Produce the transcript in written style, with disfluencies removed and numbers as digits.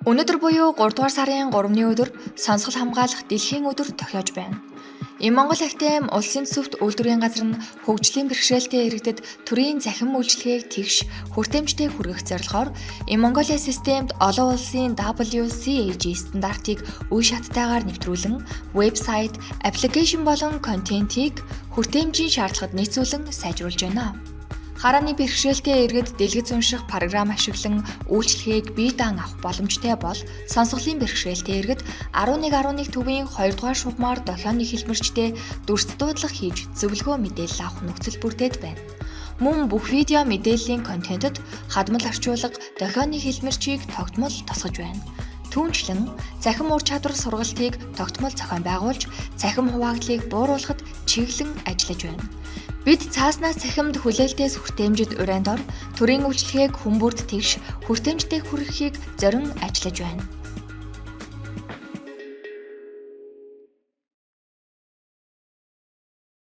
Өнөөдөр буюу 3 дугаар сарын 3-ны өдөр сонсгол хамгаалах дэлхийн өдөр тохиож байна. Монгол Актем улсын төсөвт үйлдвэрийн газар нь хөгжлийн бэрхшээлтэй иргэдэд төрийн захин үйлчлэгийг тэгш хүртээмжтэй хүргэх зорилгоор Mongolia системд олон улсын WCAG стандартыг үе шаттайгаар нэвтрүүлэн вебсайт, аппликейшн болон контентийг хүртээмжийн шаардлагад нийцүүлэн сайжруулж байна. Харааны бэрхшээлтэй иргэд дэлгэц унших програм ашиглан үйлчлэгийг бие даан авах боломжтой бол сонсголын бэрхшээлтэй иргэд 1111 төвийн 2 дугаар шугамар дохионы хэлбэрчтэй дүрс дуудлага хийж зөвлөгөө мэдээлэл авах нөхцөл бүрдээд байна. Мөн бүх видео мэдээллийн контентэд хадмал орчуулга дохионы хэлбэрчийг тогтмол тосгож байна. Түүнчлэн цахим ур чадвар сургалтыг тогтмол зохион байгуулж, цахим хуваагдлыг бууруулахад чиглэн ажиллаж байна. Бид цааснаас цахимд хүлээлтээс хүртээмжид урайнд ор төрийн үйлчлэгийг хүмүүрд тэгш хүртээмжтэй хүргэхийг зорин ажиллаж байна.